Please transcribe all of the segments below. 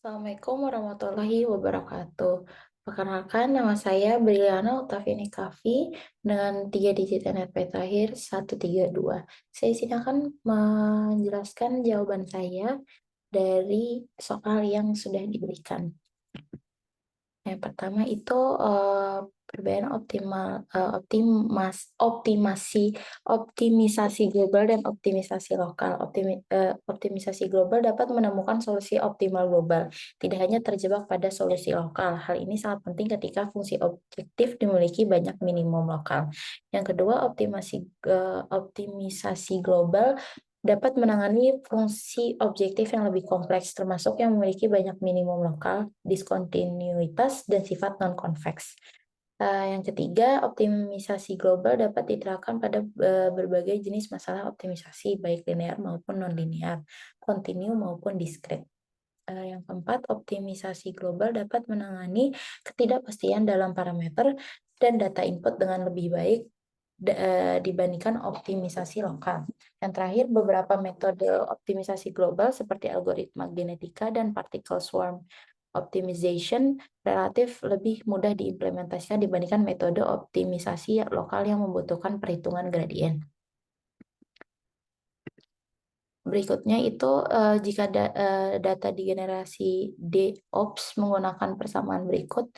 Assalamualaikum warahmatullahi wabarakatuh. Perkenalkan, nama saya Briliana Oktaviani Kavi dengan 3 digit NPWP terakhir 132. Saya di sini akan menjelaskan jawaban saya dari soal yang sudah diberikan. Yang pertama itu perbedaan optimisasi global dan optimisasi lokal. Optimisasi global dapat menemukan solusi optimal global, tidak hanya terjebak pada solusi lokal. Hal ini sangat penting ketika fungsi objektif dimiliki banyak minimum lokal. Yang kedua, optimisasi global dapat menangani fungsi objektif yang lebih kompleks, termasuk yang memiliki banyak minimum lokal, diskontinuitas, dan sifat non-konveks. Yang ketiga, optimisasi global dapat diterapkan pada berbagai jenis masalah optimisasi, baik linear maupun non-linear, kontinu maupun diskret. Yang keempat, optimisasi global dapat menangani ketidakpastian dalam parameter dan data input dengan lebih baik dibandingkan optimisasi lokal. Yang terakhir, beberapa metode optimisasi global seperti algoritma genetika dan particle swarm optimization relatif lebih mudah diimplementasikan dibandingkan metode optimisasi lokal yang membutuhkan perhitungan gradien. Berikutnya itu jika data digenerasi DOPS menggunakan persamaan berikut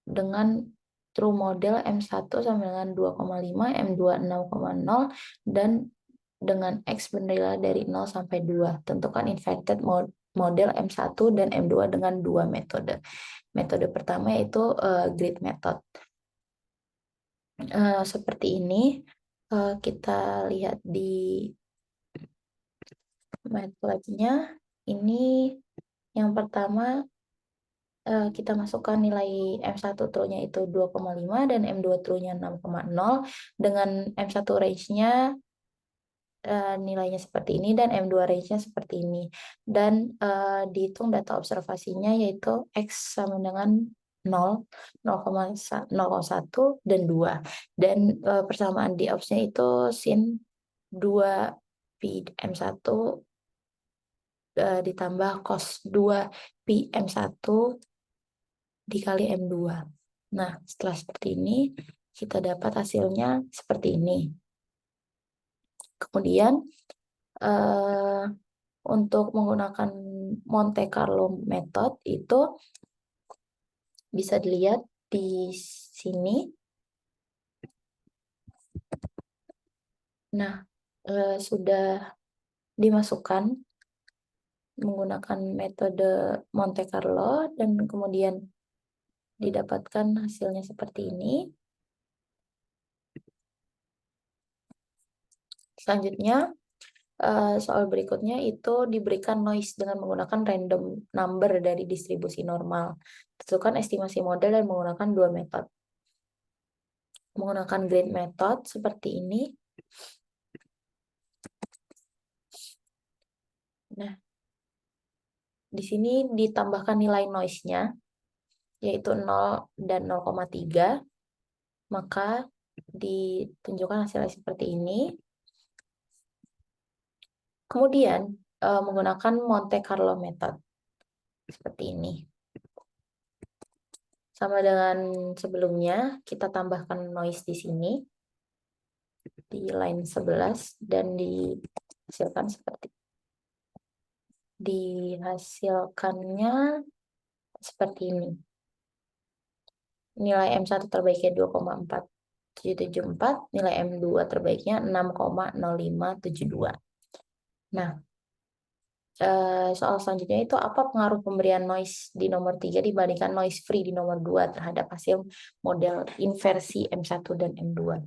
dengan true model M1 sama dengan 2,5, M2 6,0, dan dengan X bernilai dari 0 sampai 2. Tentukan inverted model M1 dan M2 dengan dua metode. Metode pertama yaitu grid method. Seperti ini, kita lihat di MATLAB-nya. Ini yang pertama kita masukkan nilai M1 true-nya itu 2,5 dan M2 true-nya 6,0 dengan M1 range-nya nilainya seperti ini dan M2 range-nya seperti ini. Dan dihitung data observasinya yaitu X sama dengan 0, 0,1 dan 2. Dan persamaan di ops-nya itu sin 2 pi M1 ditambah cos 2 pi M1 dikali M2. Nah, setelah seperti ini, kita dapat hasilnya seperti ini. Kemudian, untuk menggunakan Monte Carlo method itu bisa dilihat di sini. Nah, sudah dimasukkan menggunakan metode Monte Carlo dan kemudian didapatkan hasilnya seperti ini. Selanjutnya, soal berikutnya itu diberikan noise dengan menggunakan random number dari distribusi normal. Tentukan estimasi model dan menggunakan dua metode. Menggunakan grid method seperti ini. Nah, di sini ditambahkan nilai noise-nya, yaitu 0 dan 0,3. Maka ditunjukkan hasilnya seperti ini. Kemudian menggunakan Monte Carlo method seperti ini. Sama dengan sebelumnya, kita tambahkan noise di sini di line 11 dan dihasilkan seperti dihasilkannya seperti ini. Nilai M1 terbaiknya 2,4774, nilai M2 terbaiknya 6,0572. Nah, soal selanjutnya itu apa pengaruh pemberian noise di nomor 3 dibandingkan noise free di nomor 2 terhadap hasil model inversi M1 dan M2.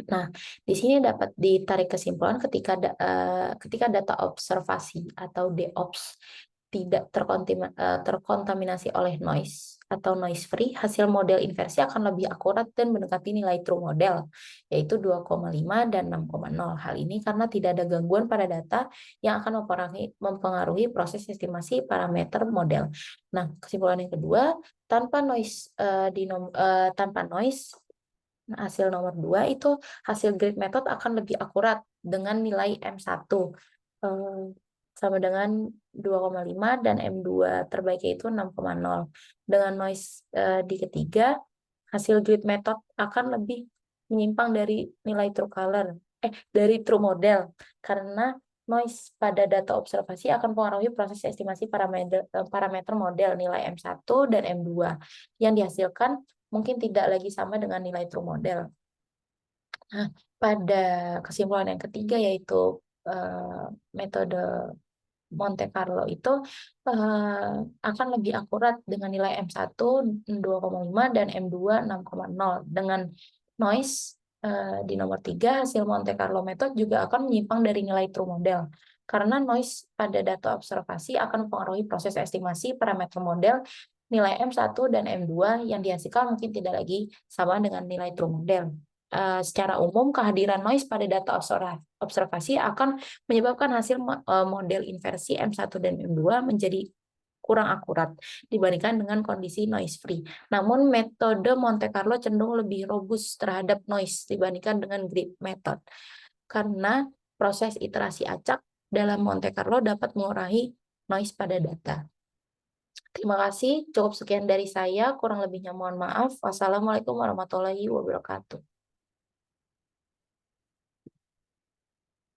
Nah, di sini dapat ditarik kesimpulan ketika data observasi atau DOPS tidak terkontaminasi oleh noise atau noise free, hasil model inversi akan lebih akurat dan mendekati nilai true model, yaitu 2,5 dan 6,0. Hal ini karena tidak ada gangguan pada data yang akan mempengaruhi proses estimasi parameter model. Nah, kesimpulan yang kedua, tanpa noise hasil nomor 2 itu hasil grid method akan lebih akurat dengan nilai M1. sama dengan 2,5 dan M2 terbaiknya itu 6,0. Dengan noise di ketiga, hasil grid method akan lebih menyimpang dari nilai dari true model, karena noise pada data observasi akan mempengaruhi proses estimasi parameter model nilai M1 dan M2 yang dihasilkan mungkin tidak lagi sama dengan nilai true model. Nah, pada kesimpulan yang ketiga yaitu metode Monte Carlo itu akan lebih akurat dengan nilai M1 2,5 dan M2 6,0. Dengan noise di nomor 3, hasil Monte Carlo method juga akan menyimpang dari nilai true model. Karena noise pada data observasi akan mempengaruhi proses estimasi parameter model nilai M1 dan M2 yang dihasilkan mungkin tidak lagi sama dengan nilai true model. Secara umum, kehadiran noise pada data observasi akan menyebabkan hasil model inversi M1 dan M2 menjadi kurang akurat dibandingkan dengan kondisi noise free. Namun metode Monte Carlo cenderung lebih robust terhadap noise dibandingkan dengan grid method, karena proses iterasi acak dalam Monte Carlo dapat mengurangi noise pada data. Terima kasih, cukup sekian dari saya, kurang lebihnya mohon maaf. Wassalamualaikum warahmatullahi wabarakatuh.